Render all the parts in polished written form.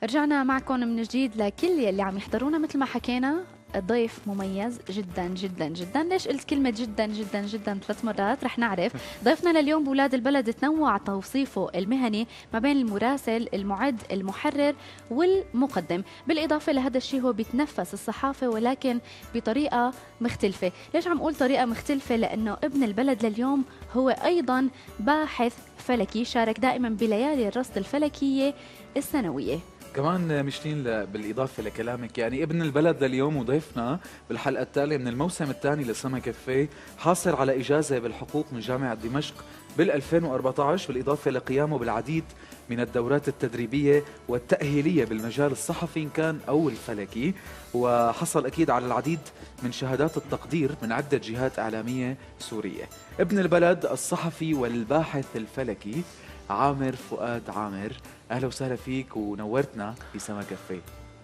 رجعنا معكم من جديد لكل يلي عم يحضرونا. مثل ما حكينا ضيف مميز جدا جدا جدا. ليش قلت كلمة جدا جدا جدا 3 مرات؟ رح نعرف. ضيفنا لليوم بولاد البلد تنوع توصيفه المهني ما بين المراسل، المعد، المحرر والمقدم. بالإضافة لهذا الشيء هو بيتنفس الصحافة ولكن بطريقة مختلفة. ليش عم أقول طريقة مختلفة؟ لأنه ابن البلد لليوم هو أيضا باحث فلكي، شارك دائما بليالي الرصد الفلكية السنوية. كمان مشتين بالإضافة لكلامك، يعني ابن البلد لليوم وضيفنا بالحلقة التالية من الموسم الثاني لسما كافيه، حاصل على إجازة بالحقوق من جامعة دمشق بال2014، بالإضافة لقيامه بالعديد من الدورات التدريبية والتأهيلية بالمجال الصحفي إن كان أو الفلكي، وحصل أكيد على العديد من شهادات التقدير من عدة جهات إعلامية سورية. ابن البلد الصحفي والباحث الفلكي عامر فؤاد عامر، أهلا وسهلا فيك ونورتنا في سما كافيه.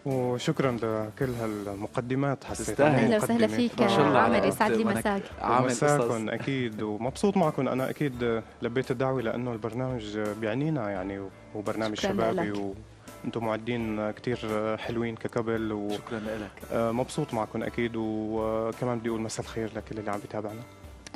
وشكرا لكل هالمقدمات، حسيت اهلا وسهلا فيك عامر، يسعد لي مساك. مساكم اكيد، ومبسوط معكم. انا اكيد لبيت الدعوه لانه البرنامج بيعنينا يعني، وبرنامج شبابي وانتم معدين كثير حلوين ككبل شكرا لك. مبسوط معكم اكيد، وكمان بدي اقول مساء الخير لكل اللي عم يتابعنا.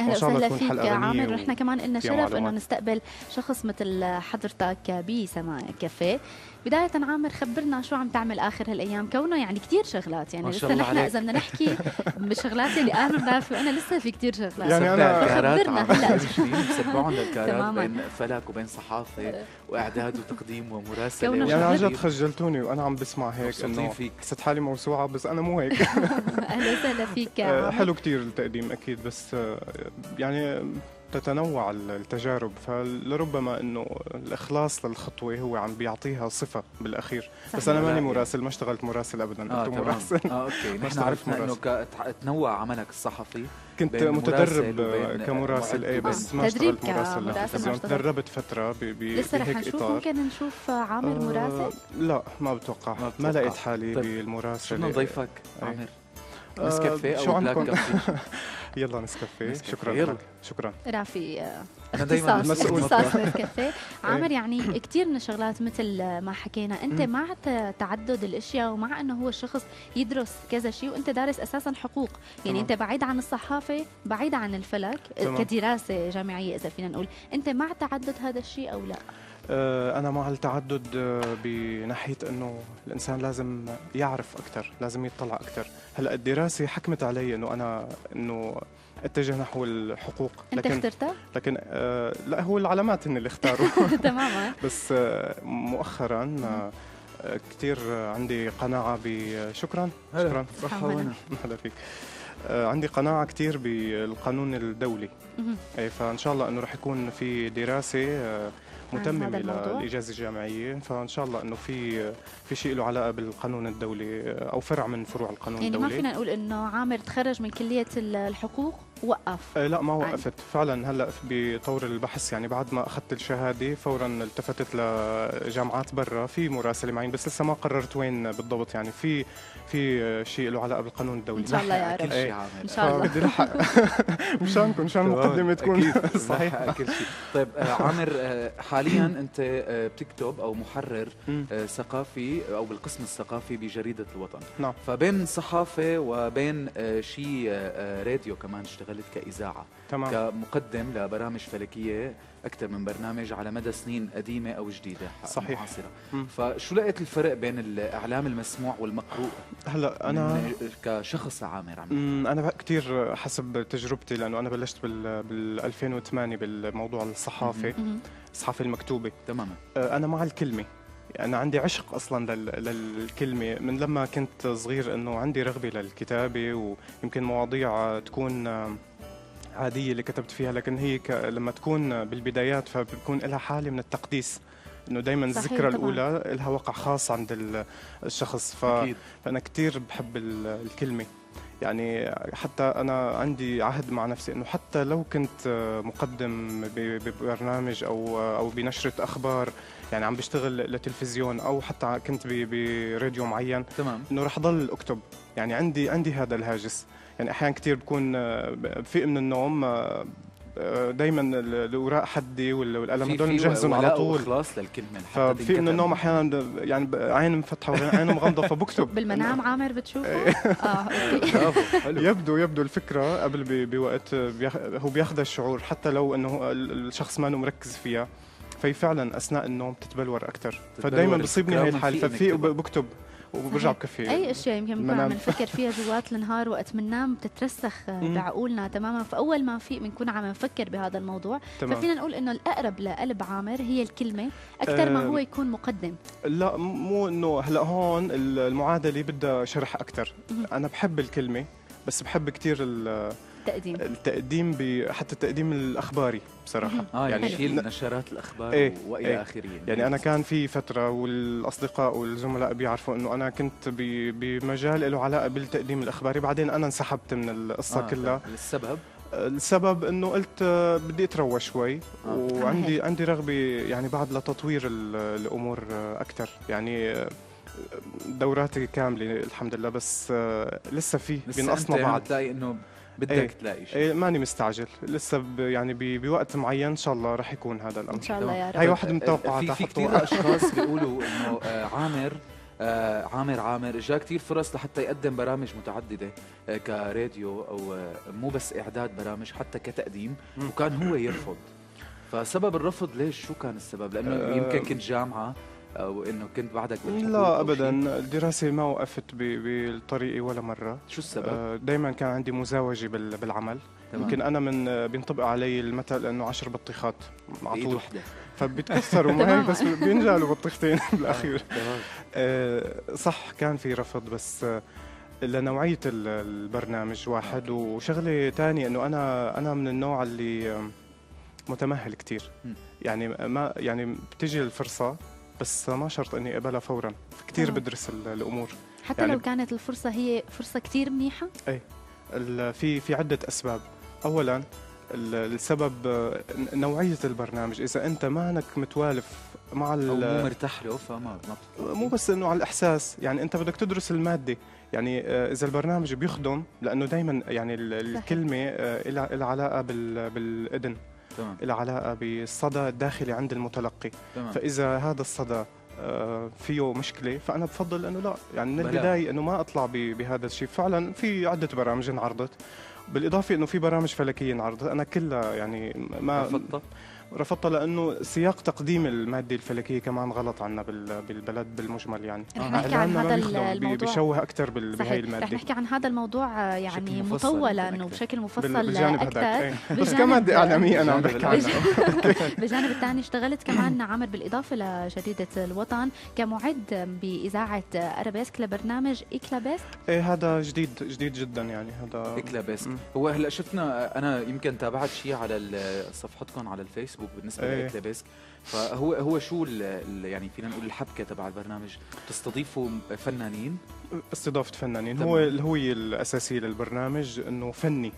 اهلا وسهلا فيك عامر. نحن كمان لنا شرف انه نستقبل شخص مثل حضرتك بسما كافيه. بداية عامر، خبرنا شو عم تعمل آخر هالأيام، كونه يعني كثير شغلات، يعني لسه نحن إذا بدنا نحكي بالشغلات اللي أنا بنعرف وأنا لسه في كثير شغلات. يعني أنا خبرنا هلا بسبعهم للكارات بين فلك وبين صحافة وإعداد وتقديم ومراسلة. يعني عن جد خجلتوني وأنا عم بسمع هيك إنه حسيت حالي موسوعة، بس أنا مو هيك. أهلا وسهلا فيك. حلو كثير التقديم أكيد، بس يعني تتنوع التجارب، فلربما انه الاخلاص للخطوه هو عم بيعطيها صفه بالاخير. صحيح. بس انا ماني مراسل، ما اشتغلت مراسل ابدا. انت مراسل. اوكي، نحن عرفنا انه تنوع عملك الصحفي. كنت متدرب كمراسل، اي بس ما اشتغلت مراسل للتلفزيون. تدربت فتره لسه رح نشوف، ممكن نشوف عامر مراسل؟ لا ما بتوقع، ما لقيت حالي بالمراسله. شو نضيفك عامر؟ نسكافيه او بلاك كافيه؟ يلا نسكافيه. شكرا. شكرا رافي. انا دائما اختصاص نسكافيه. عامر، يعني كثير من الشغلات مثل ما حكينا، انت مع تعدد الاشياء ومع انه هو الشخص يدرس كذا شيء، وانت دارس اساسا حقوق، يعني انت بعيد عن الصحافه، بعيد عن الفلك كدراسه جامعيه اذا فينا نقول. انت مع تعدد هذا الشيء او لا؟ أنا مع التعدد بناحية أنه الإنسان لازم يعرف أكثر، لازم يطلع أكثر. هلأ الدراسة حكمت علي أنه اتجه نحو الحقوق. أنت اخترتها؟ لكن لا، هو العلامات هن اللي اختاروا. تماما. بس مؤخرا كثير عندي قناعة شكرا. هلا فيك. عندي قناعة كثير بالقانون الدولي، فإن شاء الله أنه رح يكون في دراسة متممة للإجازة الجامعية، فإن شاء الله إنه في شيء له علاقة بالقانون الدولي أو فرع من فروع القانون الدولي. يعني ما فينا نقول إنه عامر تخرج من كلية الحقوق وقف. لا ما وقفت فعلا. هلا بطور البحث، يعني بعد ما أخذت الشهادة فورا التفتت لجامعات برا في مراسلة معين، بس لسه ما قررت وين بالضبط. يعني في شيء له علاقة بالقانون الدولي. إن شاء الله يا رب. إن شاء الله. بدي لحق مشانكم، مشان المقدمة تكون صحيحة كل شيء. طيب عامر، حاليا أنت بتكتب أو محرر ثقافي أو بالقسم الثقافي بجريدة الوطن. نعم. فبين صحافة وبين شيء راديو كمان اشتغلت كإذاعة. تمام. كمقدم لبرامج فلكية أكثر من برنامج على مدى سنين قديمة أو جديدة. صحيح. معاصرة. فشو لقيت الفرق بين الإعلام المسموع والمقروء؟ هلا أنا كشخص عامر أنا كثير حسب تجربتي، لأنه أنا بلشت بال 2008 بالموضوع الصحافة، الصحافة المكتوبة. تماما. أنا مع الكلمة، أنا عندي عشق أصلا للكلمة من لما كنت صغير، إنه عندي رغبة للكتابة، ويمكن مواضيع تكون عادية اللي كتبت فيها، لكن هي لما تكون بالبدايات فبكون لها حالة من التقديس، إنه دايما الذكرى الأولى لها وقع خاص عند الشخص. فأنا كتير بحب الكلمة. يعني حتى أنا عندي عهد مع نفسي إنه حتى لو كنت مقدم ببرنامج أو بنشرة أخبار، يعني عم بشتغل لتلفزيون أو حتى كنت براديو معين، تمام، إنه رح ضل أكتب. يعني عندي هذا الهاجس. يعني أحيانا كتير بكون بفيق من النوم دائما الاوراق حدي والقلم في هدول مجهزهم على طول، خلاص للكلمه ففي انه النوم احيانا يعني عين مفتحه وعين مغمضه فبكتب بالمنام عامر بتشوفه؟ اوكي. برافو حلو. يبدو الفكره قبل بوقت هو بياخذ الشعور حتى لو انه الشخص ما مركز فيها، فهي فعلا اثناء النوم بتتبلور اكثر، فدائما بصيبني هاي الحال ففي بكتب وبرجع بكفي. اي اشياء يمكن بنكون عم نفكر فيها جوات النهار وقت بننام بتترسخ بعقولنا تماما، فاول ما نفيق بنكون عم نفكر بهذا الموضوع. تمام. ففينا نقول انه الاقرب لقلب عامر هي الكلمه اكثر ما هو يكون مقدم. لا مو انه هلا هون المعادله بدها شرح اكثر. انا بحب الكلمه بس بحب كثير التقديم حتى التقديم الاخباري بصراحه. يعني شيل نشرات الاخبار والى اخره. يعني انا كان في فتره والاصدقاء والزملاء بيعرفوا انه انا كنت بمجال له علاقه بالتقديم الاخباري، بعدين انا انسحبت من القصه كلها. السبب انه قلت بدي اتروى شوي وعندي رغبه يعني بعد لتطوير الامور اكثر، يعني دوراتي كامله الحمد لله، بس لسه في بينقصنا بعض. بتلاقي انه بدك تلاقي شيء. ماني مستعجل لسه، يعني بوقت معين ان شاء الله رح يكون هذا الامر ان شاء الله يا رب. هي واحد من التوقعات. في كثير اشخاص بيقولوا انه عامر جاء كثير فرص لحتى يقدم برامج متعدده كراديو او مو بس اعداد برامج حتى كتقديم، وكان هو يرفض. فسبب الرفض ليش؟ شو كان السبب؟ لانه يمكن كنت جامعه او انه كنت بعدك لا ابدا، الدراسه ما وقفت بالطريقي ولا مره. شو السبب؟ دائما كان عندي مزاوجه بالعمل. يمكن انا من بينطبق علي المثل انه 10 بطيخات على طول فبيتكسروا معي بس بينجالوا بطيختين بالاخير. صح كان في رفض، بس لنوعيه البرنامج واحد، وشغله ثانيه انه انا من النوع اللي متمهل كثير. يعني ما يعني بتجي الفرصه بس ما شرط اني اقبلها فورا، كثير بدرس الامور حتى يعني لو كانت الفرصه هي فرصه كثير منيحه. اي في عده اسباب. اولا السبب نوعيه البرنامج، اذا انت ما انك متوالف مع او مو مرتاح له فما مو بس انه على الاحساس، يعني انت بدك تدرس الماده. يعني اذا البرنامج بيخدم، لانه دائما يعني الكلمه لها علاقه بالاذن، لها علاقه بالصدى الداخلي عند المتلقي. فاذا هذا الصدى فيه مشكله، فانا بفضل انه لا، يعني من البدايه انه ما اطلع بهذا الشيء. فعلا في عده برامج انعرضت، بالاضافه انه في برامج فلكيه انعرضت، انا كلها يعني ما رفضتها لانه سياق تقديم الماده الفلكيه كمان غلط عنا بالبلد بالمجمل. يعني رح نحكي عن هذا الموضوع، بيشوه اكثر بهي الماده. رح نحكي عن هذا الموضوع يعني مطولا، انه بشكل مفصل اكثر. بس كمادة اعلاميه انا عم بحكي عنها. بالجانب الثاني اشتغلت كمان عامر بالاضافه لجريده الوطن كمعد باذاعه ارابيسك لبرنامج إكلابيسك. ايه هذا جديد جدا، يعني هذا إكلابيسك. هو هلا شفنا، انا يمكن تابعت شيء على صفحتكم على الفيسبوك بالنسبه لإكلابيسك. فهو شو يعني فينا نقول الحبكه تبع البرنامج؟ تستضيفوا فنانين؟ استضافه فنانين هو الهويه الاساسيه للبرنامج، انه فني.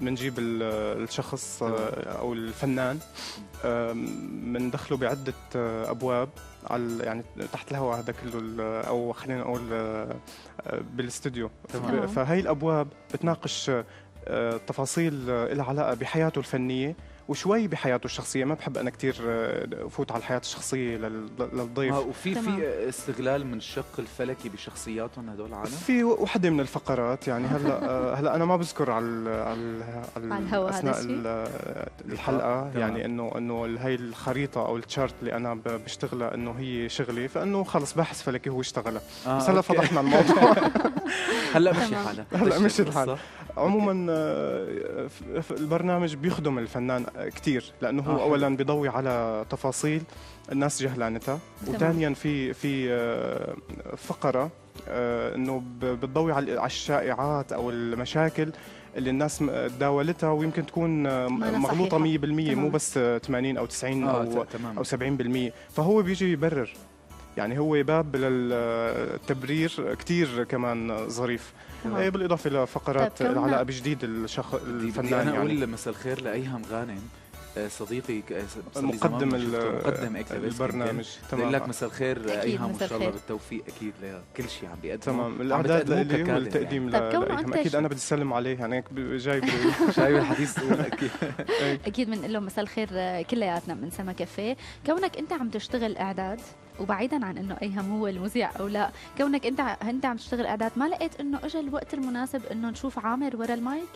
بنجيب الشخص او الفنان بندخله بعده ابواب على يعني تحت الهواء هذا كله، او خلينا نقول بالاستوديو. فهي الابواب بتناقش تفاصيل لها علاقه بحياته الفنيه وشوي بحياته الشخصيه. ما بحب انا كثير افوت على الحياه الشخصيه للضيف. وفي استغلال من الشق الفلكي بشخصياتهم هدول العالم. في وحده من الفقرات يعني هلا انا ما بذكر على الهواء اثناء الحلقه، يعني انه هي الخريطه او التشارت اللي انا بشتغلها انه هي شغلي، فانه خلص باحث فلكي هو اشتغلها. بس هلا فضحنا الموضوع. هلا مشي حالها. هلا مشي الحال. عموما البرنامج بيخدم الفنان كثير، لانه هو اولا بيضوي على تفاصيل الناس جهلانتها، وثانيا في فقره انه بتضوي على الشائعات او المشاكل اللي الناس تداولتها ويمكن تكون مغلوطه 100%، مو بس 80 او 90 او 70%. فهو بيجي يبرر، يعني هو باب للتبرير كتير كمان ظريف. بالإضافة لفقرات العلاقة بجديد الفنان. أنا أقول مساء الخير لأيهم غانم، صديقي مقدم مقدم اكتيفيست البرنامج. تمام. بقول لك مساء الخير ايهم، وان شاء الله الخير. بالتوفيق اكيد لكل شيء عم بيقدمه. تمام، الاعداد لي والتقديم يعني. لإلهم. اكيد انا بدي اسلم عليه، يعني جاي شايف الحديث تقول اكيد. اكيد بنقول لهم مساء الخير كلياتنا من سما كافيه. كونك انت عم تشتغل اعداد، وبعيدا عن انه ايهم هو المذيع او لا، كونك انت عم تشتغل اعداد، ما لقيت انه اجى الوقت المناسب انه نشوف عامر ورا المايك؟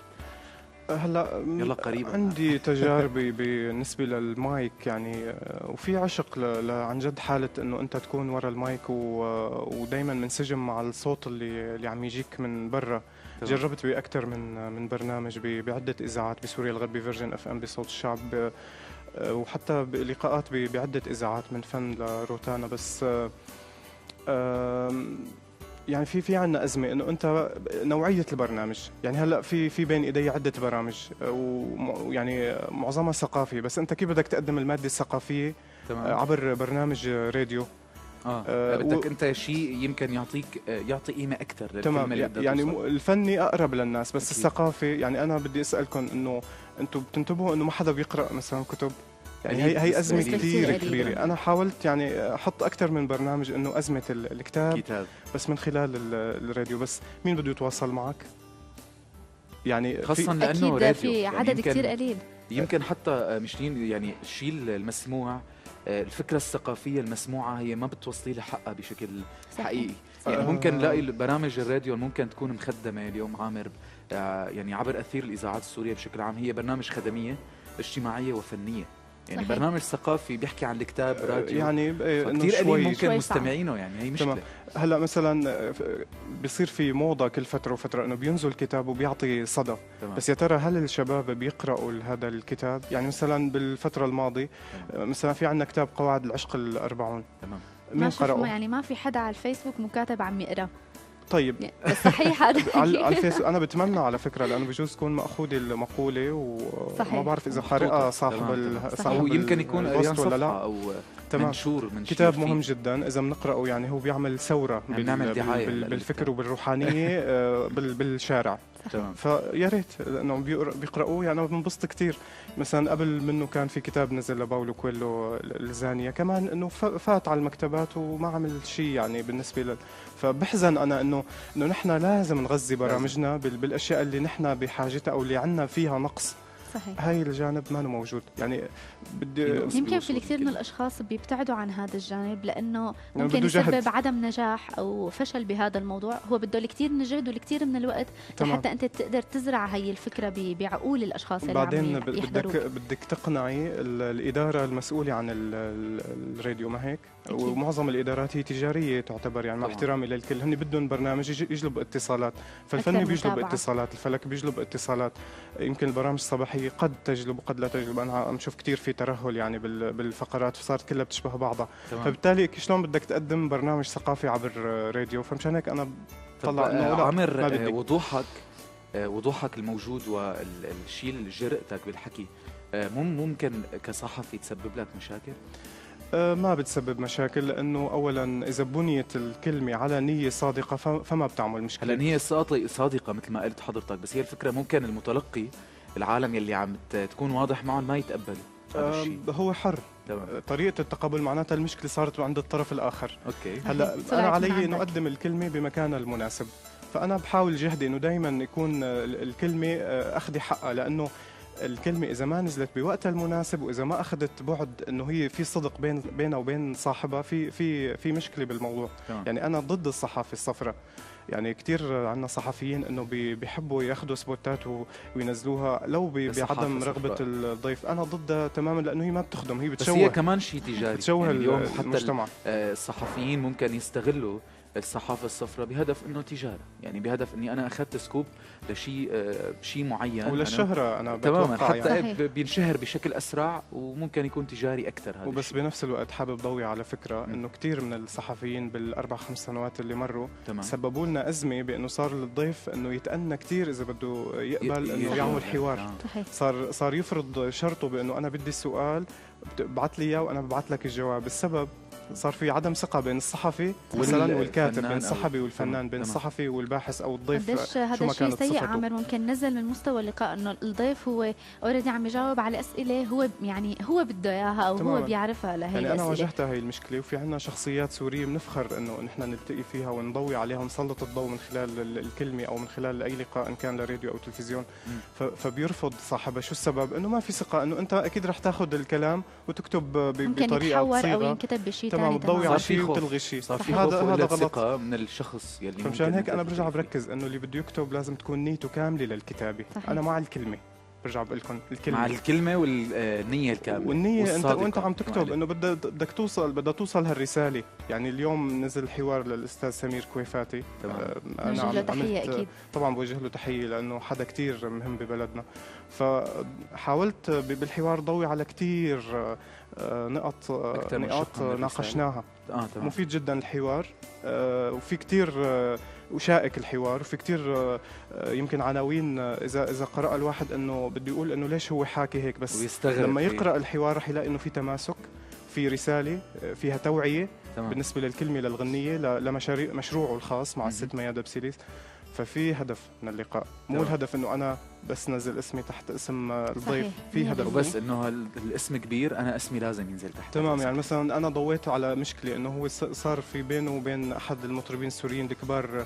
هلا يلا قريبا عندي تجاربي بالنسبه للمايك يعني، وفي عشق عن جد حاله انه انت تكون ورا المايك ودائما منسجم مع الصوت اللي عم يجيك من برا. جربت باكثر من برنامج بعده اذاعات بسوريا الغربي، فيرجن اف ام بصوت الشعب، وحتى بلقاءات بعده اذاعات من فن لروتانا. بس يعني في عندنا ازمه انه انت نوعيه البرنامج، يعني هلا في بين ايدي عده برامج ويعني معظمها ثقافي، بس انت كيف بدك تقدم الماده الثقافيه عبر برنامج راديو؟ بدك انت شيء يمكن يعطي قيمه اكثر للكلمه اللي بدك يعني توصل. الفني اقرب للناس، بس أكيد. الثقافي يعني انا بدي اسالكم انه انتم بتنتبهوا انه ما حدا بيقرا مثلا كتب؟ يعني هي أزمة كثير كبيرة. أنا حاولت يعني أحط أكثر من برنامج إنه أزمة الكتاب بس من خلال الراديو. بس مين بده يتواصل معك؟ يعني خاصة لأنه أكيد في عدد يعني كثير قليل. يمكن حتى مشتين يعني الشيء المسموع، الفكرة الثقافية المسموعة هي ما بتوصلي لها حقها بشكل حقيقي. يعني ممكن نلاقي برامج الراديو ممكن تكون مخدمة اليوم عامر يعني عبر أثير الإذاعات السورية بشكل عام، هي برنامج خدمية اجتماعية وفنية. يعني صحيح. برنامج ثقافي بيحكي عن الكتاب راديو، يعني كثير قليل ممكن شوي مستمعينه، يعني هي مشكلة. هلا مثلا بيصير في موضة كل فترة وفترة انه بينزل كتاب وبيعطي صدى. تمام. بس يا ترى هل الشباب بيقرأوا هذا الكتاب؟ يعني مثلا بالفترة الماضية مثلا في عندنا كتاب قواعد العشق ال40. تمام. مين قرأوا؟ يعني ما في حدا على الفيسبوك مكاتب عم يقرأ. طيب بس صحيح هذا على الفيسبوك انا بتمنى على فكره، لانه بجوز تكون ماخوذه المقوله وما بعرف اذا قارئها صاحب او يمكن يكون قريان ولا لا، صفحه او منشور كتاب مهم جدا اذا بنقراه. يعني هو بيعمل ثوره بالفكر وبالروحانيه بالشارع. تمام. فيا ريت انه بيقرأوه، يعني انا بنبسط كثير. مثلا قبل منه كان في كتاب نزل لباولو كويلو الزانيه كمان، انه فات على المكتبات وما عمل شيء يعني بالنسبه فبحزن انا انه نحن لازم نغذي برامجنا بالاشياء اللي نحن بحاجتها او اللي عندنا فيها نقص. صحيح. هاي الجانب ما موجود. يعني يمكن في الكثير من الاشخاص بيبتعدوا عن هذا الجانب لانه ممكن يسبب عدم نجاح او فشل بهذا الموضوع. هو بده الكثير من الجهد والكثير من الوقت لحتى انت تقدر تزرع هي الفكره بعقول الاشخاص اللي بعدين عم يحضروك. بدك تقنعي الاداره المسؤوله عن الراديو، ما هيك؟ أكيد. ومعظم الادارات هي تجاريه تعتبر، يعني مع احترامي للكل، هن بدهم برنامج يجلب اتصالات، فالفني بيجلب اتصالات، الفلك بيجلب اتصالات، يمكن البرامج الصباحيه قد تجلب وقد لا تجلب. انا عم شوف كثير في ترهل يعني بالفقرات، صارت كلها بتشبه بعضها. فبالتالي شلون بدك تقدم برنامج ثقافي عبر راديو؟ فمشان هيك انا بطلع انه عامر وضوحك الموجود والشيء جرأتك بالحكي ممكن كصحفي تسبب لك مشاكل؟ ما بتسبب مشاكل، لانه اولا اذا بنيت الكلمه على نيه صادقه فما بتعمل مشكله. لان هي صادقه مثل ما قلت حضرتك، بس هي الفكره ممكن المتلقي العالم يلي عم تكون واضح معه ما يتقبل هذا الشيء. هو حر. تمام. طريقه التقبل معناتها المشكله صارت عند الطرف الاخر. اوكي. هلا انا علي انه اقدم الكلمه بمكانها المناسب، فانا بحاول جهدي انه دائما يكون الكلمه اخذي حقها، لانه الكلمة إذا ما نزلت بوقتها المناسب وإذا ما أخذت بعد إنه هي في صدق بينها وبين صاحبها، في مشكلة بالموضوع. يعني أنا ضد الصحافة الصفراء. يعني كتير عندنا صحفيين إنه بيحبوا ياخذوا سبوتات وينزلوها لو بعدم رغبة الضيف. أنا ضدها تماما، لأنه هي ما بتخدم، هي بتشوه. بس هي كمان شيء تجاري. بتشوه يعني اليوم المجتمع. حتى الصحفيين ممكن يستغلوا الصحافة الصفراء بهدف انه تجارة، يعني بهدف اني انا اخذت سكوب شيء معين وللشهرة انا تماما، حتى يعني بينشهر بشكل اسرع وممكن يكون تجاري اكثر. هذا وبس بنفس الوقت حابب ضوي على فكرة انه كثير من الصحفيين بال4-5 سنوات اللي مروا سببوا لنا ازمة، بانه صار للضيف انه يتأنى كثير اذا بده يقبل انه يعمل حوار. صار يفرض شرطه بانه انا بدي السؤال ابعث لي اياه وانا ببعث لك الجواب. السبب صار في عدم ثقة بين الصحفي مثلا والكاتب، بين والفنان الصحفي أو- والفنان، بين تمام. الصحفي والباحث أو الضيف. قديش شو هذا ما الشيء كانت سيء صفته. عامر، ممكن نزل من مستوى اللقاء انه الضيف هو اوريدي عم يجاوب على اسئله هو يعني هو بده اياها او هو تماماً. بيعرفها لهي يعني أنا الاسئله. واجهتها هي المشكلة، وفي عنا شخصيات سورية بنفخر إنه نحن نلتقي فيها ونضوي عليها ونسلط الضوء من خلال الكلمة أو من خلال أي لقاء إن كان لراديو أو تلفزيون. فبيرفض صاحبها. شو السبب؟ إنه ما في ثقة، إنه أنت أكيد رح تاخذ الكلام وتكتب ممكن بطريقة يتحور او بصيغة. ينكتب بشيء تمام، ثاني. تضوي على صار في شيء خوف. وتلغي شيء. صار في هذا خوف وقلة غلط. ثقة من الشخص يلي فمشان ممكن هيك انا أنت برجع تحكي فيه. بركز انه اللي بده يكتب لازم تكون نيته كامله للكتابه. صحيح. انا مع الكلمه، برجع بقول لكم الكلمه مع الكلمة والنية الكاملة والنية. انت وانت عم كمان. تكتب انه بدك توصل هالرساله. يعني اليوم نزل حوار للاستاذ سمير كويفاتي. تمام. نوجه له تحيه عملت اكيد. طبعا بوجه له تحيه لانه حدا كتير مهم ببلدنا. فحاولت بالحوار ضوي على كتير نقاط أكتر من شق من الرسالة. ناقشناها. تمام. مفيد جدا الحوار. وفي كتير وشائك الحوار، وفي كتير يمكن عناوين اذا قرأ الواحد انه بده يقول انه ليش هو حاكي هيك، بس ويستغرب لما فيه. يقرأ الحوار رح يلاقي انه في تماسك، في رسالة، فيها توعية. تمام. بالنسبة للكلمة للغنية مشروعه الخاص مع الست ميادة بسيليس. ففي هدف من اللقاء، مو تمام. الهدف انه انا بس نزل اسمي تحت اسم الضيف. صحيح. في هدف. وبس انه الاسم كبير، انا اسمي لازم ينزل تحت. تمام. يعني مثلا انا ضويت على مشكله انه هو صار في بينه وبين احد المطربين السوريين الكبار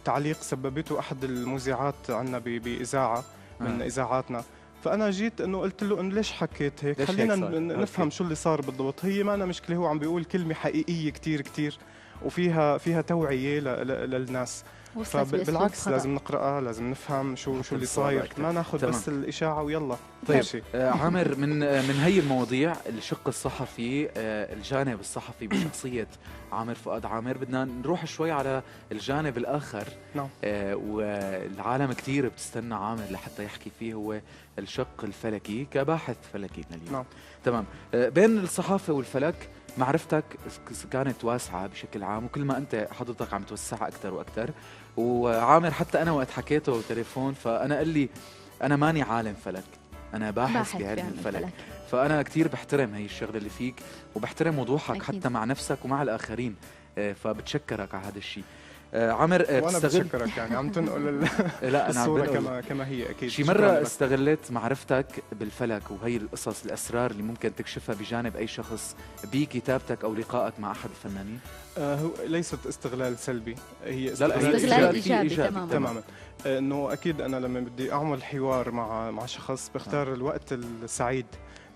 تعليق سببته احد المذيعات عنا باذاعه من اذاعاتنا. فانا جيت انه قلت له انه ليش حكيت هيك، ليش خلينا هيك صار؟ نفهم أوكي. شو اللي صار بالضبط. هي ما أنا مشكله، هو عم بيقول كلمه حقيقيه كتير كتير وفيها توعيه للناس. وصلت بأسلوب فبالعكس خطأ. لازم نقراها، لازم نفهم شو اللي صاير، أكتر. ما ناخذ تمام. بس الاشاعه ويلا. طيب ماشي. عامر، من هي المواضيع، الشق الصحفي، الجانب الصحفي بشخصية عامر فؤاد عامر، بدنا نروح شوي على الجانب الآخر. نعم. والعالم كتير بتستنى عامر لحتى يحكي فيه، هو الشق الفلكي كباحث فلكي اليوم. نعم. تمام. بين الصحافة والفلك معرفتك كانت واسعة بشكل عام، وكل ما أنت حضرتك عم توسعها أكثر وأكثر. وعامر حتى أنا وقت حكيته تليفون فأنا قال لي أنا ماني عالم فلك، أنا باحث بعلم الفلك. فأنا كتير بحترم هي الشغلة اللي فيك، وبحترم وضوحك أكيد. حتى مع نفسك ومع الآخرين. فبتشكرك على هذا الشيء. عامر، وانا بتستغل بشكرك، يعني عم تنقل لا أنا عم الصورة بنقل. كما هي أكيد. شي شكراً مرة لك. استغلت معرفتك بالفلك وهي القصص الأسرار اللي ممكن تكشفها بجانب أي شخص بكتابتك أو لقائك مع أحد الفنانين؟ هو ليست استغلال سلبي، هي استغلال إيجابي. إيجابي. تماما. تماما. انه اكيد انا لما بدي اعمل حوار مع شخص بختار الوقت السعيد.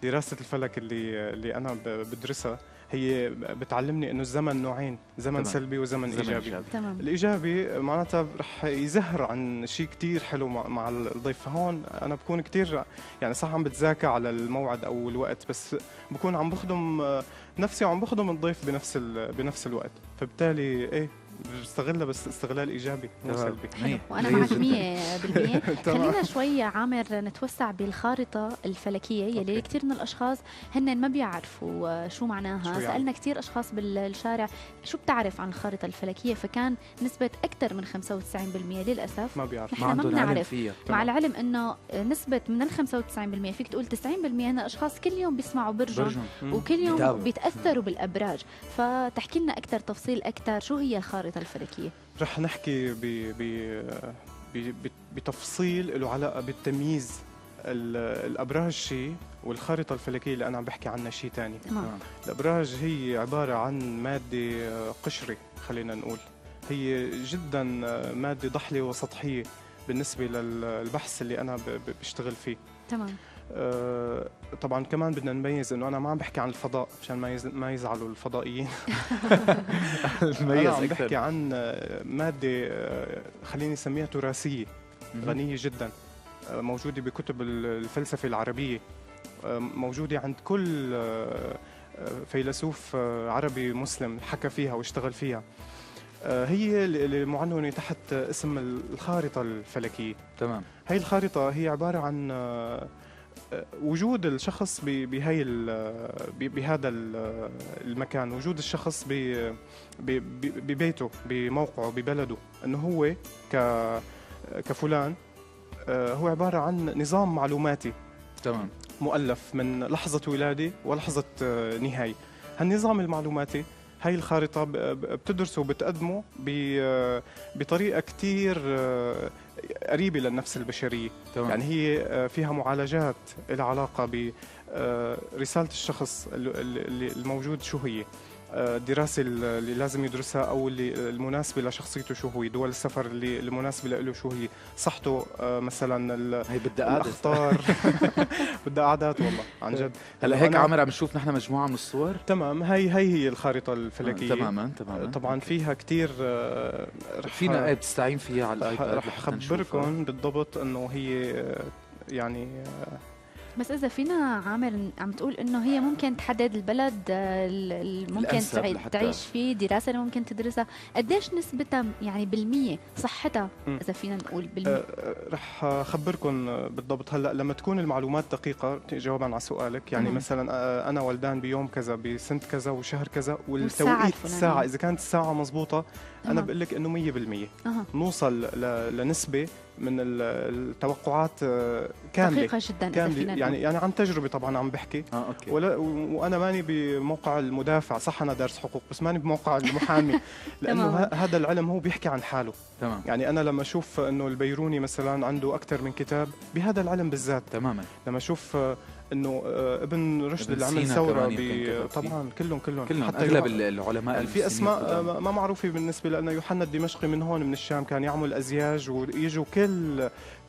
دراسة الفلك اللي انا بدرسها هي بتعلمني انه الزمن نوعين، زمن تمام. سلبي وزمن ايجابي. تمام. الايجابي معناتها رح يزهر عن شيء كتير حلو مع الضيف. فهون انا بكون كتير يعني صح عم بتذاكى على الموعد او الوقت، بس بكون عم بخدم نفسي وعم بخدم الضيف بنفس الوقت. فبالتالي ايه بستغلها، بس استغلال ايجابي مو تمام. سلبي. حلو، وانا جيد معك جداً. 100%. خلينا شوي عامر نتوسع بالخارطه الفلكيه يلي أوكي. كثير من الاشخاص هن ما بيعرفوا شو معناها. شو يعني؟ سالنا كثير اشخاص بالشارع شو بتعرف عن الخارطه الفلكيه، فكان نسبه اكثر من 95% للاسف ما بيعرف. نحن ما ما عندهم علم بنعرف. فيها. مع العلم انه نسبه من ال 95% فيك تقول 90% هن اشخاص كل يوم بيسمعوا برجهم وكل يوم بيتابعوا. بيتاثروا بالابراج. فتحكي لنا اكثر تفصيل اكثر شو هي الخارطه الفلكيه. رح نحكي بتفصيل له علاقه بالتمييز. الابراج شيء والخارطه الفلكيه اللي انا عم بحكي عنها شيء ثاني. تمام. الابراج هي عباره عن ماده قشري، خلينا نقول هي جدا ماده ضحله وسطحيه بالنسبه للبحث اللي انا بشتغل فيه. تمام. طبعا كمان بدنا نميز انه انا ما عم بحكي عن الفضاء مشان ما يزعلوا الفضائيين. انا عم بحكي عن ماده خليني اسميها تراثيه غنيه جدا، موجوده بكتب الفلسفه العربيه، موجوده عند كل فيلسوف عربي مسلم حكى فيها واشتغل فيها. هي اللي معنونه تحت اسم الخارطه الفلكيه. تمام. هي الخارطه هي عباره عن وجود الشخص بهذا المكان، وجود الشخص ببيته، بموقعه، ببلده، انه هو كفلان هو عباره عن نظام معلوماتي تمام. مؤلف من لحظه ولاده ولحظه نهايه. هالنظام المعلوماتي، هاي الخارطة بتدرسه وبتقدمه بطريقة كتير قريبة للنفس البشرية. تمام. يعني هي فيها معالجات لها علاقة برسالة الشخص الموجود شو هي، الدراسة اللي لازم يدرسها أو اللي المناسبة لشخصيته شو هو، دول السفر اللي المناسبة له شو هي، صحته مثلا هي بدها قعدة الأخطار بدها قعدات والله عن جد. هلا هيك عمر عم نشوف نحن مجموعة من الصور. تمام، هي الخارطة الفلكية. تماما طبعا فيها كتير فينا بتستعين فيها على الايباد. رح أخبركم بالضبط إنه هي يعني بس إذا فينا عامر عم تقول إنه هي ممكن تحدد البلد ممكن تعيش فيه، دراسة اللي ممكن تدرسها، قديش نسبتها يعني بالمية صحتها إذا فينا نقول بالمية؟ رح أخبركم بالضبط. هلأ لما تكون المعلومات دقيقة جوابا على سؤالك، يعني مثلا أنا ولدان بيوم كذا بسنة كذا وشهر كذا والتوقيت الساعة، إذا كانت الساعة مزبوطة أنا بقول لك إنه 100% نوصل لنسبة من التوقعات كاملة دقيقة جدا كاملة. يعني عن تجربة طبعا عم بحكي. أوكي. وأنا ماني بموقع المدافع، صح أنا دارس حقوق بس ماني بموقع المحامي لأنه هذا العلم هو بيحكي عن حاله. تمام. يعني أنا لما أشوف إنه البيروني مثلا عنده أكثر من كتاب بهذا العلم بالذات. تماما. لما أشوف إنه ابن رشد اللي عمل ثورة طبعا كلهم حتى أغلب العلماء في أسماء ما معروفة بالنسبة لنا. يوحنا الدمشقي من هون من الشام كان يعمل أزياج، ويجوا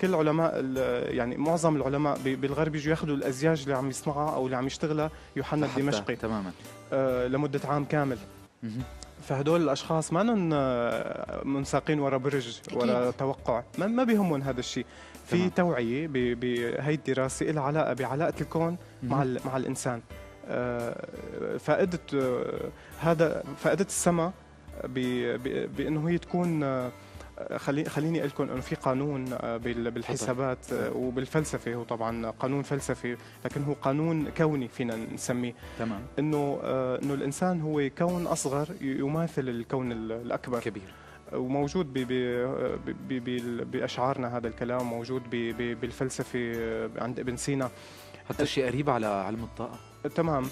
كل علماء يعني معظم العلماء بالغرب يجوا ياخذوا الأزياج اللي عم يصنعها أو اللي عم يشتغلها يوحنا الدمشقي. تماما. لمدة عام كامل. فهدول الاشخاص ما منساقين ورا برج ورا توقع، ما بيهمهم هذا الشيء. في توعيه بهي الدراسه لها علاقه بعلاقه الكون مع الانسان. فائده فائده السماء بانه هي تكون خليني اقول لكم انه في قانون بالحسابات وبالفلسفه، هو طبعا قانون فلسفي لكن هو قانون كوني فينا نسميه. تمام. انه الانسان هو كون اصغر يماثل الكون الاكبر كبير، وموجود باشعارنا. هذا الكلام موجود بالفلسفه عند ابن سينا، حتى شيء قريب على علم الطاقه. تمام.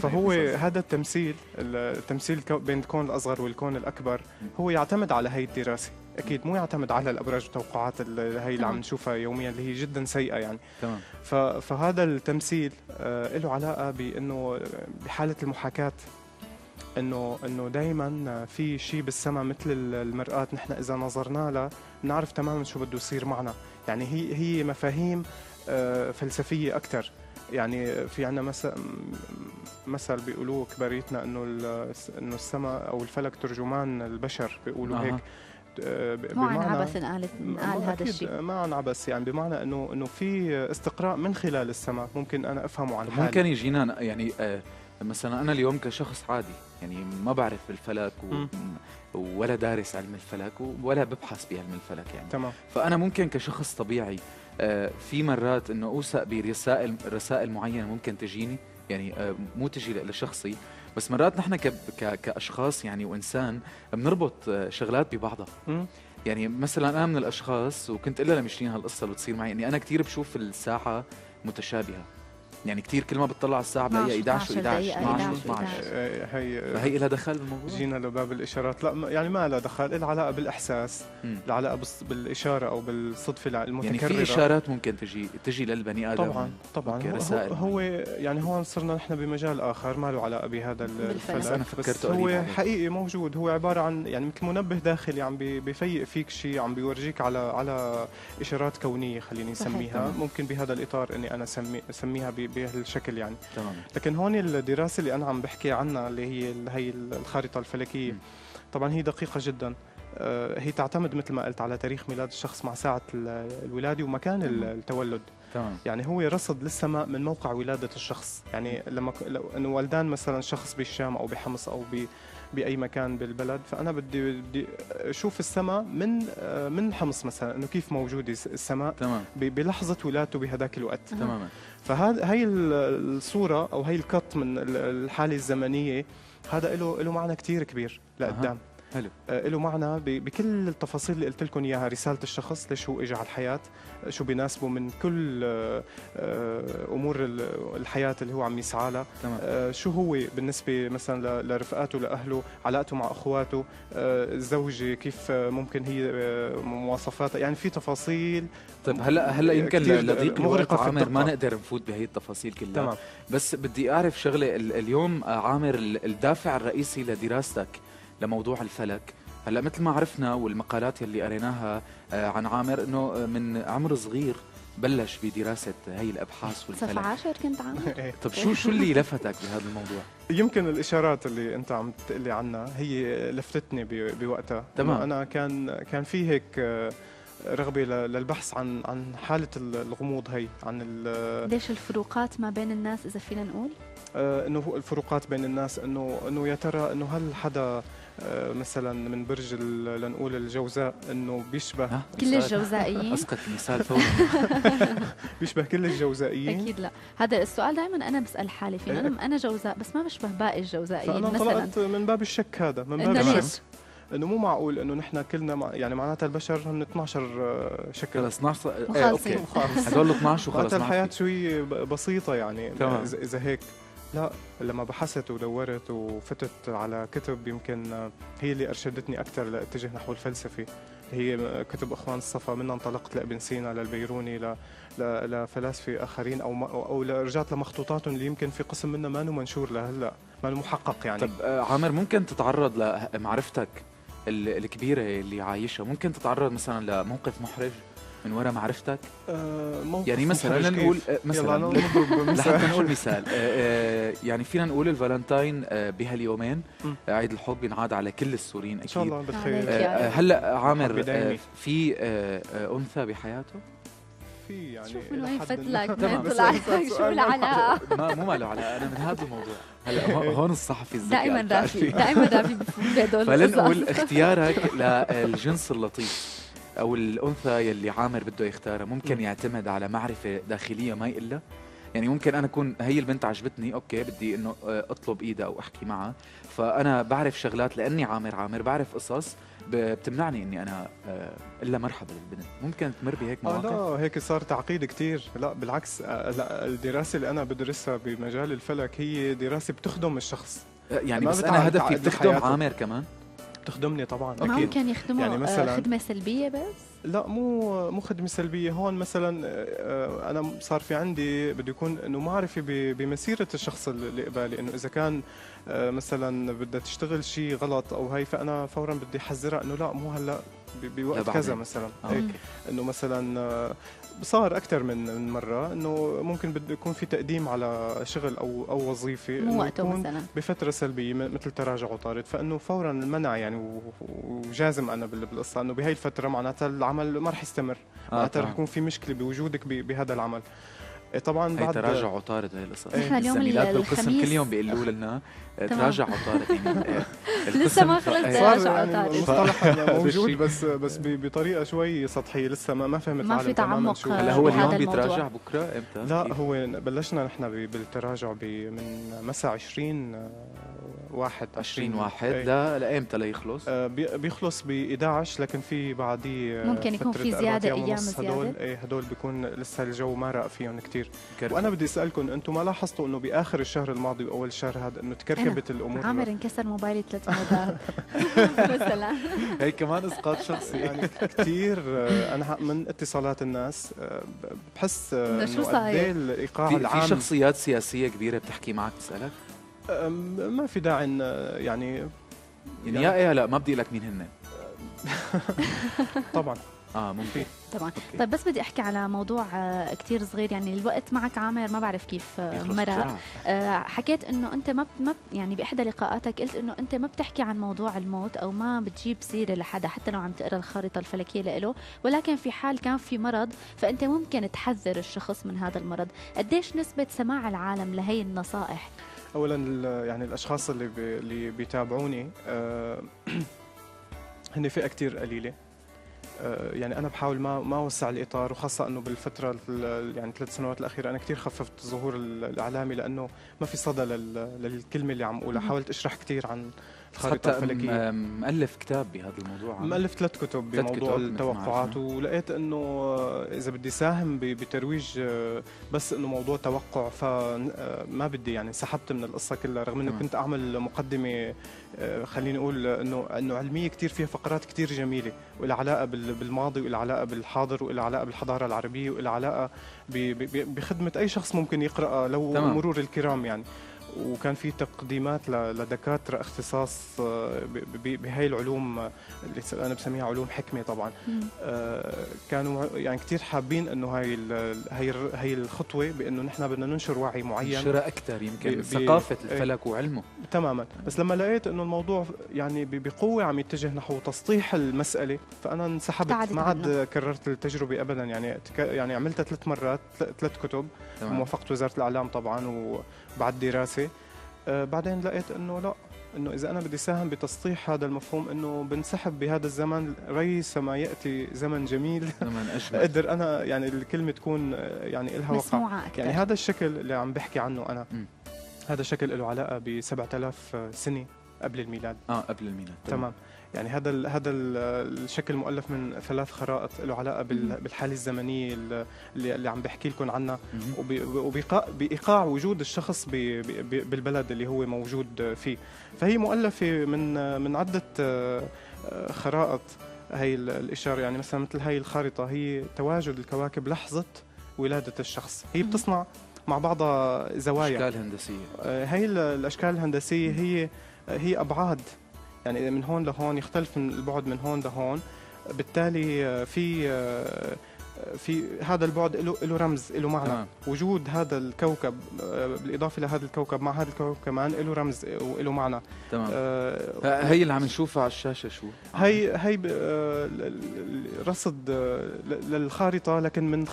فهو هذا التمثيل بين الكون الأصغر والكون الأكبر هو يعتمد على هي الدراسة. أكيد مو يعتمد على الأبراج والتوقعات اللي عم نشوفها يوميا اللي هي جدا سيئة يعني. تمام. فهذا التمثيل له علاقة بأنه بحالة المحاكاة انه دائما في شيء بالسماء مثل المرآة، نحن اذا نظرنا لها بنعرف تماما شو بده يصير معنا. يعني هي مفاهيم فلسفية أكثر. يعني في عنا مثل بيقولوه كباريتنا انه السماء او الفلك ترجمان البشر، بيقولوا هيك. مو عن عبث قال هذا الشيء، ما عن عبث، يعني بمعنى انه في استقراء من خلال السماء ممكن انا افهمه عن حالي. ممكن يجينا يعني مثلا انا اليوم كشخص عادي يعني ما بعرف بالفلك ولا دارس علم الفلك ولا ببحث بعلم الفلك يعني. تمام. فانا ممكن كشخص طبيعي في مرات انه اوثق برسائل معينه ممكن تجيني، يعني مو تجي لشخصي، بس مرات نحن كاشخاص يعني وانسان بنربط شغلات ببعضها. يعني مثلا انا من الاشخاص، وكنت الا لمشتين هالقصه اللي بتصير معي، اني انا كثير بشوف الساعه متشابهه. يعني كثير كل ما بتطلع على الساعه بلاقيها 11 و11 12 و12. هي لها دخل بالموضوع؟ جينا لباب الاشارات. لا يعني ما لها دخل، لها علاقه بالاحساس، لها علاقه بالاشاره او بالصدفه المتكرره. يعني في اشارات ممكن تجي للبني ادم. طبعا هو يعني هون صرنا نحن بمجال اخر ما له علاقه بهذا الفلك. انا فكرت هو حقيقي موجود، هو عباره عن يعني مثل منبه داخلي عم بيفيق فيك شيء، عم بيورجيك على اشارات كونيه خليني نسميها. ممكن بهذا الاطار اني انا اسميها بهالشكل يعني. تمام. لكن هون الدراسه اللي انا عم بحكي عنها اللي هي الخارطه الفلكيه طبعا هي دقيقه جدا. هي تعتمد مثل ما قلت على تاريخ ميلاد الشخص مع ساعه الولاده ومكان التولد. تمام. يعني هو رصد للسماء من موقع ولاده الشخص. يعني لما انه ولدان مثلا شخص بالشام او بحمص او باي مكان بالبلد، فانا بدي اشوف السماء من حمص مثلا انه كيف موجوده السماء. تمام. بلحظه ولادته بهذاك الوقت. تماما. فهي الصوره او هي القط من الحاله الزمنيه، هذا له معنى كتير كبير لقدام. حلو. له معنى بكل التفاصيل اللي قلت لكم اياها، رساله الشخص، ليش هو اجى على الحياه، شو بيناسبه من كل امور الحياه اللي هو عم يسعى لها، شو هو بالنسبه مثلا لرفقاته، لاهله، علاقته مع اخواته، الزوجه كيف ممكن هي مواصفاتها، يعني في تفاصيل. طيب هلا يمكن لضيق الوقت عامر ما الدقة. نقدر نفوت بهي التفاصيل كلها. تمام. بس بدي اعرف شغله اليوم عامر، الدافع الرئيسي لدراستك لموضوع الفلك، هلا مثل ما عرفنا والمقالات اللي قريناها عن عامر انه من عمر صغير بلش بدراسه هي الابحاث والفلك. صف 10 كنت عامر. طب شو اللي لفتك بهذا الموضوع؟ يمكن الاشارات اللي انت عم تقلي عنها هي لفتتني بوقتها. تمام. انا كان في هيك رغبه للبحث عن حاله الغموض هي، عن ليش الفروقات ما بين الناس اذا فينا نقول؟ انه الفروقات بين الناس، انه يا ترى انه هل حدا مثلا من برج لنقول الجوزاء انه بيشبه كل الجوزائيين؟ اسقط مثال فورا. بيشبه كل الجوزائيين؟ اكيد لا. هذا السؤال دائما انا بسال حالي فيه، انا جوزاء بس ما بشبه باقي الجوزائيين فانا مثلا. طلعت من باب الشك، هذا من باب الشك انه مو معقول انه نحن كلنا يعني معناتها البشر هن 12 شكل. خلص 12 اوكي هدول 12 وخلص. الحياة شوي بسيطة يعني. تمام. اذا هيك لا، لما بحثت ودورت وفتت على كتب يمكن هي اللي ارشدتني اكثر لاتجه نحو الفلسفه، هي كتب اخوان الصفا. منها انطلقت لابن سينا، للبيروني، لفلاسفه اخرين، او رجعت لمخطوطاتهم اللي يمكن في قسم منها ما منشور لهلا، ما محقق يعني. طب عامر، ممكن تتعرض لمعرفتك الكبيره اللي عايشها، ممكن تتعرض مثلا لموقف محرج من وراء معرفتك؟ يعني مثلا نقول مثلا لحتى نقول مثال يعني فينا نقول الفالنتاين بهاليومين عيد الحب بينعاد على كل السوريين اكيد ان شاء الله بالخير. هلا عامر في انثى بحياته؟ في يعني شوف من وين فتلك طلع شو العلاقه؟ مو ما له علاقه، انا من هذا الموضوع. هلا هون الصحفي الذكي دائما رافي بهدول. فلنقول اختيارك للجنس اللطيف او الانثى يلي عامر بده يختارها ممكن يعتمد على معرفه داخليه ما يقلها. يعني ممكن انا اكون هي البنت عجبتني، اوكي بدي انه اطلب ايدها او احكي معها، فانا بعرف شغلات لاني عامر بعرف قصص بتمنعني اني انا الا مرحبا للبنت. ممكن تمر بهيك مواقف؟ لا هيك صار تعقيد كتير. لا بالعكس، لا الدراسه اللي انا بدرسها بمجال الفلك هي دراسه بتخدم الشخص. يعني بس انا هدفي بتخدم عامر كمان؟ بتخدمني طبعا اكيد. ممكن يخدموا يعني مثلا خدمه سلبيه بس؟ لا مو خدمه سلبيه. هون مثلا انا صار في عندي بده يكون انه معرفه بمسيره الشخص اللي قبالي، انه اذا كان مثلا بدها تشتغل شيء غلط او هي، فانا فورا بدي احذرها انه لا، مو هلا، بوقت كذا مثلا. هيك انه مثلا صار اكثر من مره انه ممكن بده يكون في تقديم على شغل او وظيفه مو وقته مثلا بفتره سلبيه مثل تراجع عطارد، فانه فورا المنع يعني. وجازم انا بالقصه انه بهي الفتره معناتها العمل ما رح يستمر، معناتها رح يكون في مشكله بوجودك بهذا العمل. طبعا بعد تراجع عطارد هي القصص. نحن اليوم بالقسم كل يوم بيقولوا لنا تراجع عطارد. يعني لسه ما خلص تراجع عطارد، المصطلح موجود بس بطريقه شوي سطحيه، لسه ما فهمت ما في تعمق. هلا هو اليوم بيتراجع، بكره امتى؟ لا هو بلشنا نحن بالتراجع من مساء 20/1 لامتى ليخلص؟ بيخلص ب 11، لكن في بعديه ممكن يكون في زياده ايام زياده. هدول بيكون لسه الجو ما رق فيهم كثير. وانا بدي اسالكم، انتم ما لاحظتوا انه باخر الشهر الماضي واول الشهر هذا انه تكركبت الامور؟ عامر انكسر موبايلي 3 مرات مثلا. هي كمان اسقاط شخصي يعني كثير. انا من اتصالات الناس بحس انه شو صاير؟ الايقاع العام. في شخصيات سياسيه كبيره بتحكي معك تسالك؟ ما في داعي يعني يا لا ما بدي لك مين هن. طبعا ممكن طبعا. طيب بس بدي احكي على موضوع كتير صغير. يعني الوقت معك عامر ما بعرف كيف مرق. حكيت انه انت ما يعني باحدى لقاءاتك قلت انه انت ما بتحكي عن موضوع الموت او ما بتجيب سيره لحدا حتى لو عم تقرا الخارطه الفلكيه له، ولكن في حال كان في مرض فانت ممكن تحذر الشخص من هذا المرض. قديش نسبه سماع العالم لهي النصائح؟ اولا يعني الاشخاص اللي بيتابعوني هن فئه كتير قليله. يعني انا بحاول ما اوسع الاطار، وخاصه انه بالفتره يعني 3 سنوات الاخيره انا كثير خففت الظهور الاعلامي، لانه ما في صدى للكلمه اللي عم اقولها. حاولت اشرح كثير الخارطة الفلكية. مؤلف كتاب بهذا الموضوع. مؤلف 3 كتب بموضوع كتب التوقعات، ولقيت انه اذا بدي ساهم بترويج بس انه موضوع توقع فما بدي، يعني سحبت من القصة كلها، رغم انه كنت اعمل مقدمة خليني اقول انه علمية كتير، فيها فقرات كتير جميلة وإلها علاقة بالماضي وإلها علاقة بالحاضر وإلها علاقة بالحضارة العربية وإلها علاقة بخدمة اي شخص ممكن يقرأ لو مرور الكرام يعني. وكان في تقديمات لدكاتره اختصاص بهي العلوم اللي انا بسميها علوم حكمه طبعا. كانوا يعني كثير حابين انه هي الخطوه بانه نحن بدنا ننشر وعي معين، ننشرها اكثر يمكن ثقافه الفلك وعلمه تماما. بس لما لقيت انه الموضوع يعني بقوه عم يتجه نحو تسطيح المساله، فانا انسحبت، ما عاد كررت التجربه ابدا. يعني عملتها 3 مرات، 3 كتب بموافقه وزاره الاعلام طبعا وبعد دراسه. بعدين لقيت انه لا، انه اذا انا بدي ساهم بتسطيح هذا المفهوم انه بنسحب بهذا الزمن، ريث ما ياتي زمن جميل زمن اجمل اقدر انا يعني الكلمه تكون يعني لها وقع. يعني هذا الشكل اللي عم بحكي عنه انا هذا شكل له علاقه ب 7000 سنه قبل الميلاد. قبل الميلاد تمام. يعني هذا الشكل مؤلف من 3 خرائط له علاقه بالحاله الزمنيه اللي عم بحكي لكم عنها، وبايقاع وجود الشخص بالبلد اللي هو موجود فيه. فهي مؤلفه من عده خرائط. هي الاشاره يعني مثلا مثل هي الخارطه هي تواجد الكواكب لحظه ولاده الشخص. هي بتصنع مع بعضها زوايا، اشكال هندسيه. هي الاشكال الهندسيه هي ابعاد، يعني من هون لهون يختلف من البعد من هون لهون. بالتالي في هذا البعد له رمز، له معنى. وجود هذا الكوكب بالاضافه لهذا الكوكب مع هذا الكوكب كمان له رمز وله معنى. تمام. هي اللي عم نشوفها على الشاشه شو؟ هي رصد للخارطه لكن من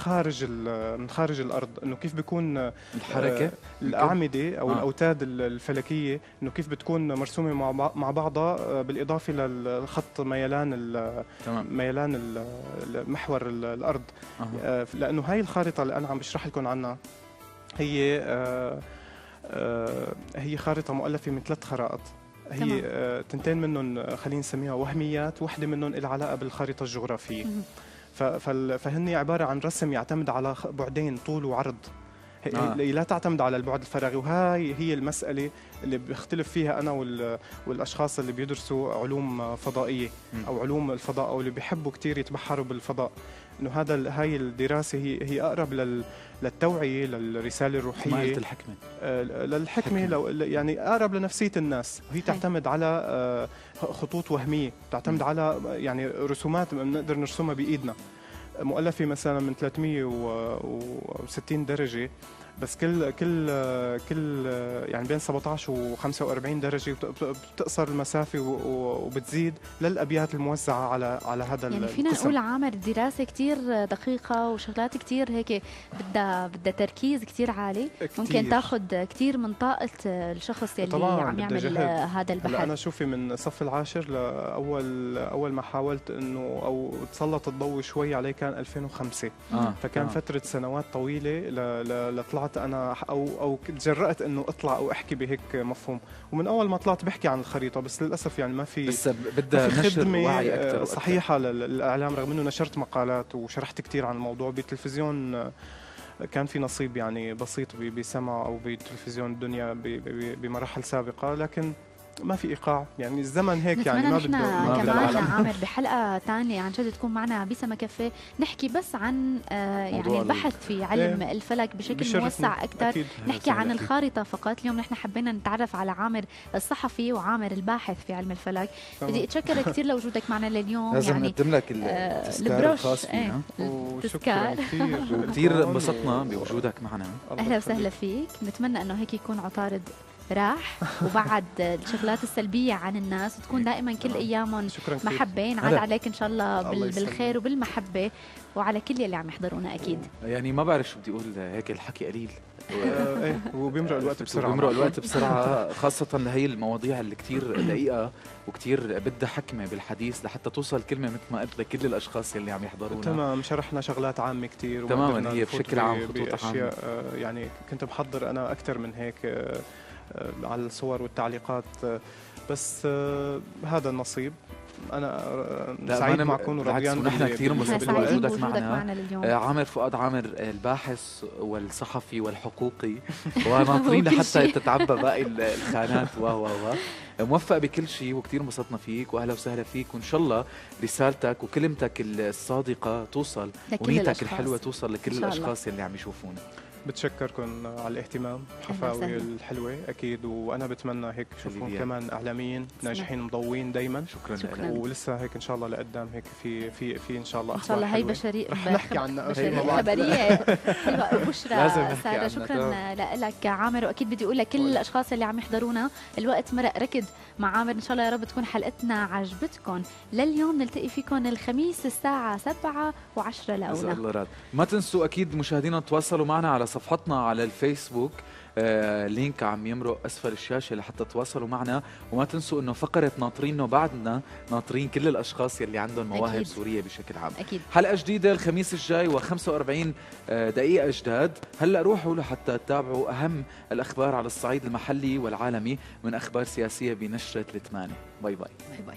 خارج الارض، انه كيف بيكون الحركه الاعمده او الاوتاد الفلكيه، انه كيف بتكون مرسومه مع بعضها بالاضافه للخط ميلان محور الارض. لانه هاي الخارطه اللي انا عم بشرح لكم عنها هي خارطه مؤلفه من 3 خرائط. هي 2 منهم خلينا نسميها وهميات، وحده منهم لها علاقه بالخارطه الجغرافيه. فهن عباره عن رسم يعتمد على بعدين، طول وعرض. لا تعتمد على البعد الفراغي. وهاي هي المسألة اللي بيختلف فيها أنا والأشخاص اللي بيدرسوا علوم فضائية أو علوم الفضاء أو اللي بيحبوا كتير يتبحروا بالفضاء. إنه هاي الدراسة هي أقرب للتوعية، للرسالة الروحية، للحكمة يعني أقرب لنفسية الناس. وهي تعتمد على خطوط وهمية، تعتمد على يعني رسومات بنقدر نرسمها بإيدنا، مؤلفة مثلا من 360 درجة، بس كل يعني بين 17 و 45 درجة، بتقصر المسافة وبتزيد للأبيات الموزعة على هذا يعني فينا نقول عامر دراسة كتير دقيقة وشغلات كتير هيك بدها تركيز كتير عالي. ممكن تاخذ كتير من طاقة الشخص اللي عم يعمل هذا البحث. أنا شوفي من صف العاشر لأول ما حاولت إنه أو تسلط الضوء شوي عليه كان 2005. فكان فترة سنوات طويلة لطلعت أنا أو تجرأت إنه أطلع أو أحكي بهيك مفهوم. ومن أول ما طلعت بحكي عن الخريطة، بس للأسف يعني ما في بس بدها نشر وعي أكثر صحيحة للإعلام، رغم إنه نشرت مقالات وشرحت كتير عن الموضوع بالتلفزيون. كان في نصيب يعني بسيط بسمع أو بتلفزيون الدنيا بمراحل سابقة، لكن ما في ايقاع. يعني الزمن هيك يعني ما بده كمان عامر بحلقه ثانيه عن جد تكون معنا بسما كفي نحكي بس عن يعني البحث في علم الفلك بشكل موسع اكثر. نحكي عن الخارطه فقط. اليوم نحن حبينا نتعرف على عامر الصحفي وعامر الباحث في علم الفلك. بدي اتشكر كثير لوجودك معنا لليوم. لازم يعني نقدم لك التذكار الخاص فينا. شكرا كثير انبسطنا بوجودك معنا. اهلا وسهلا فيك. نتمنى انه هيك يكون عطارد راح وبعد الشغلات السلبية عن الناس وتكون دائما كل أيامهم محبة. ينعاد عليك إن شاء الله بالخير وبالمحبة وعلى كل اللي عم يحضرونا أكيد. يعني ما بعرف شو بدي أقول، هيك الحكي قليل وبيمرق الوقت بسرعة. بيمرق الوقت بسرعة خاصة لهي المواضيع اللي كتير دقيقة وكتير بدها حكمة بالحديث لحتى توصل كلمة مثل ما قلت لكل الأشخاص اللي عم يحضرونا. تمام. شرحنا شغلات عامة كتير تماما. هي بشكل عام خطوط عامة. يعني كنت محضر أنا أكثر من هيك على الصور والتعليقات. بس هذا النصيب. انا لا، سعيد أنا معكم بالعكس، ورضيان ونحن كثير نحن انبسطنا سعيدين بوجودك بوجودك معنا. معنا لليوم. عامر فؤاد عامر الباحث والصحفي والحقوقي، وناطرين وكل لحتى شيء. تتعبى باقي الخانات موفق بكل شيء، وكثير انبسطنا فيك، واهلا وسهلا فيك، وان شاء الله رسالتك وكلمتك الصادقه توصل، لكل ونيتك الأشخاص. الحلوه توصل إن لكل شاء الله. الاشخاص اللي عم يشوفونا. بتشكركم على الاهتمام، أهلا حفاوي وسهلا. الحلوة أكيد، وأنا بتمنى هيك تشوفون حبيبي. كمان إعلاميين ناجحين مضوين دايما، شكرا شكراً. لك. ولسه هيك إن شاء الله لقدام هيك في إن شاء الله ان أخبار شاء الله هي حلوة. بشريه رح نحكي عنها بشريه فيما بعد. خبريه بشرى لازم نحكي ساره. عنها. شكرا لك عامر، واكيد بدي اقول لكل الاشخاص اللي عم يحضرونا الوقت مرق ركض مع عامر. ان شاء الله يا رب تكون حلقتنا عجبتكم لليوم. نلتقي فيكم الخميس الساعه 7:10 إذا لقونا. الله راد. ما تنسوا اكيد مشاهدينا تواصلوا معنا على صفحتنا على الفيسبوك، لينك عم يمرق اسفل الشاشه لحتى تواصلوا معنا. وما تنسوا انه فقره ناطرينه بعدنا ناطرين كل الاشخاص يلي عندهم مواهب أكيد. سوريه بشكل عام. اكيد حلقه جديده الخميس الجاي و45 دقيقه جداد. هلا روحوا لحتى تتابعوا اهم الاخبار على الصعيد المحلي والعالمي من اخبار سياسيه بنشره 8. باي باي. باي باي.